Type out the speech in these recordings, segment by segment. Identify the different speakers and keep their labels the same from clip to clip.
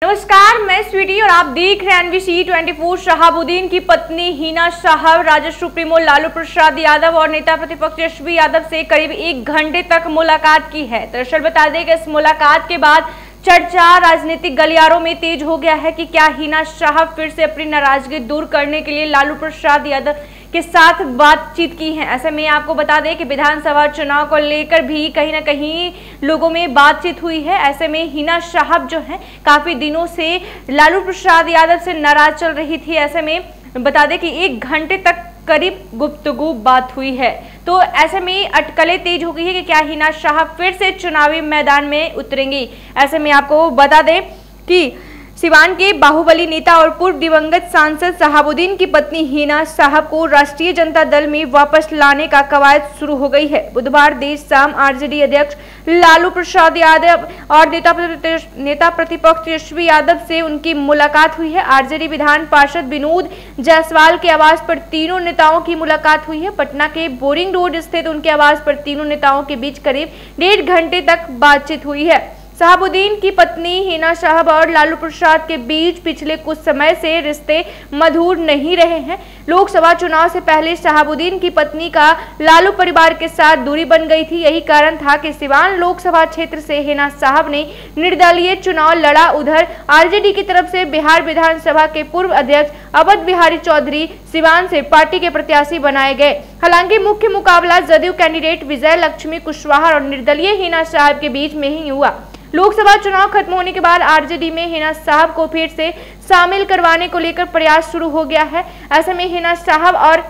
Speaker 1: नमस्कार, मैं स्वीटी और आप देख रहे हैं एनवीसी 24। शहाबुद्दीन की पत्नी हिना साहब राजद सुप्रीमो लालू प्रसाद यादव और नेता प्रतिपक्ष तेजस्वी यादव से करीब 1 घंटे तक मुलाकात की है। दरअसल बता दें कि इस मुलाकात के बाद चर्चा राजनीतिक गलियारों में तेज हो गया है कि क्या हिना साहब फिर से अपनी नाराजगी दूर करने के लिए लालू प्रसाद यादव के साथ बातचीत की है। ऐसे में आपको बता दें कि विधानसभा चुनाव को लेकर भी कहीं ना कहीं लोगों में बातचीत हुई है। ऐसे में हिना साहब जो है काफी दिनों से लालू प्रसाद यादव से नाराज चल रही थी। ऐसे में बता दें कि 1 घंटे तक करीब गुफ्तगू बात हुई है। तो ऐसे में अटकलें तेज हो गई है कि क्या हिना साहब फिर से चुनावी मैदान में उतरेंगी। ऐसे में आपको बता दें कि सिवान के बाहुबली नेता और पूर्व दिवंगत सांसद शहाबुद्दीन की पत्नी हिना साहब को राष्ट्रीय जनता दल में वापस लाने का कवायद शुरू हो गई है। बुधवार देर शाम आरजेडी अध्यक्ष लालू प्रसाद यादव और नेता प्रतिपक्ष तेजस्वी यादव से उनकी मुलाकात हुई है। आरजेडी विधान पार्षद विनोद जायसवाल के आवास पर तीनों नेताओं की मुलाकात हुई है। पटना के बोरिंग रोड स्थित उनके आवास पर तीनों नेताओं के बीच करीब 1.5 घंटे तक बातचीत हुई है। शहाबुद्दीन की पत्नी हिना साहब और लालू प्रसाद के बीच पिछले कुछ समय से रिश्ते मधुर नहीं रहे हैं। लोकसभा चुनाव से पहले शहाबुद्दीन की पत्नी का लालू परिवार के साथ दूरी बन गई थी। यही कारण था कि सिवान लोकसभा क्षेत्र से हिना साहब ने निर्दलीय चुनाव लड़ा। उधर आरजेडी की तरफ से बिहार विधानसभा के पूर्व अध्यक्ष अवध बिहारी चौधरी सिवान से पार्टी के प्रत्याशी बनाए गए। हालांकि मुख्य मुकाबला जदयू कैंडिडेट विजय लक्ष्मी कुशवाहा और निर्दलीय हिना साहब के बीच में ही हुआ। लोकसभा चुनाव खत्म होने के बाद आरजेडी में हिना साहब को फिर से शामिल करवाने को लेकर प्रयास शुरू हो गया है। ऐसे में हिना साहब और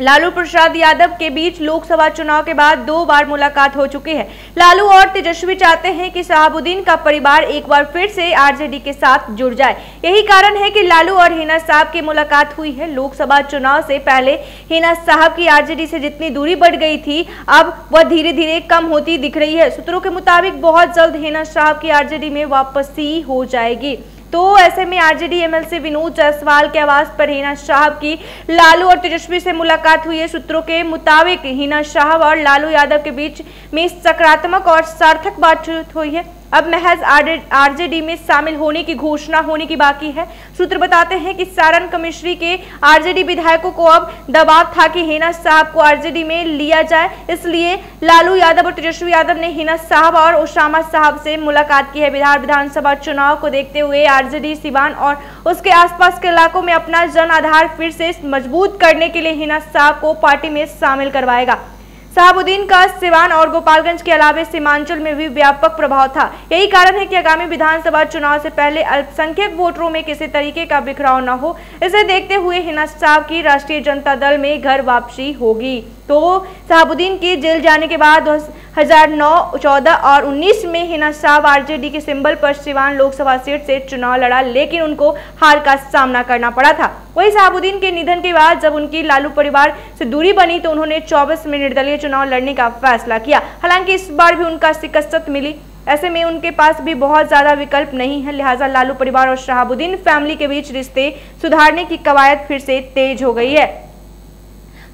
Speaker 1: लालू प्रसाद यादव के बीच लोकसभा चुनाव के बाद 2 बार मुलाकात हो चुकी है। लालू और तेजस्वी चाहते हैं कि शहाबुद्दीन का परिवार एक बार फिर से आरजेडी के साथ जुड़ जाए। यही कारण है कि लालू और हिना साहब की मुलाकात हुई है। लोकसभा चुनाव से पहले हिना साहब की आरजेडी से जितनी दूरी बढ़ गई थी, अब वह धीरे धीरे कम होती दिख रही है। सूत्रों के मुताबिक बहुत जल्द हिना साहब की आरजेडी में वापसी हो जाएगी। तो ऐसे में आरजेडी एमएलसी विनोद जायसवाल के आवास पर हिना साहब की लालू और तेजस्वी से मुलाकात हुई है। सूत्रों के मुताबिक हिना साहब और लालू यादव के बीच में सकारात्मक और सार्थक बातचीत हुई है। अब महज आरजेडी में शामिल होने की घोषणा होने की बाकी है। सूत्र बताते हैं कि सारण कमिश्री के आरजेडी विधायकों को अब दबाव था कि हिना साहब को आरजेडी में लिया जाए। इसलिए लालू यादव और तेजस्वी यादव ने हिना साहब और ओसामा साहब से मुलाकात की है। बिहार विधानसभा चुनाव को देखते हुए आरजेडी सिवान और उसके आसपास के इलाकों में अपना जन आधार फिर से मजबूत करने के लिए हिना साहब को पार्टी में शामिल करवाएगा। शहाबुद्दीन का सिवान और गोपालगंज के अलावा सीमांचल में भी व्यापक प्रभाव था। यही कारण है कि आगामी विधानसभा चुनाव से पहले अल्पसंख्यक वोटरों में किसी तरीके का बिखराव न हो, इसे देखते हुए हिना साहब की राष्ट्रीय जनता दल में घर वापसी होगी। तो शहाबुद्दीन के जेल जाने के बाद 2009, 14 और 19 में हिना साहब आरजेडी के सिंबल पर सिवान लोकसभा सीट से चुनाव लड़ा, लेकिन उनको हार का सामना करना पड़ा था। वही शहाबुद्दीन के निधन के बाद जब उनकी लालू परिवार से दूरी बनी तो उन्होंने 24 में निर्दलीय चुनाव लड़ने का फैसला किया। हालांकि इस बार भी उनका शिकस्त मिली। ऐसे में उनके पास भी बहुत ज्यादा विकल्प नहीं है, लिहाजा लालू परिवार और शहाबुद्दीन फैमिली के बीच रिश्ते सुधारने की कवायद फिर से तेज हो गई है।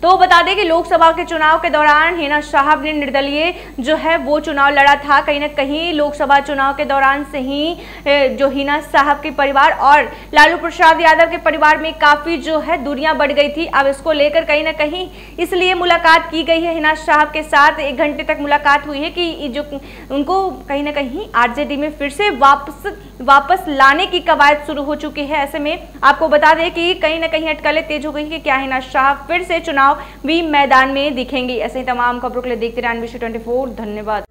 Speaker 1: तो बता दें कि लोकसभा के चुनाव के दौरान हिना साहब ने निर्दलीय जो है वो चुनाव लड़ा था। कहीं ना कहीं लोकसभा चुनाव के दौरान से ही जो हिना साहब के परिवार और लालू प्रसाद यादव के परिवार में काफी जो है दूरियां बढ़ गई थी। अब इसको लेकर कहीं ना कहीं इसलिए मुलाकात की गई है। हिना साहब के साथ 1 घंटे तक मुलाकात हुई है कि जो उनको कहीं ना कहीं आरजेडी में फिर से वापस लाने की कवायद शुरू हो चुकी है। ऐसे में आपको बता दें कि कहीं ना कहीं अटकलें तेज हो गई कि क्या हिना साहब फिर से चुनाव भी मैदान में दिखेंगी। ऐसे ही तमाम खबरों के लिए देखते रहिए एनवीसी 24। धन्यवाद।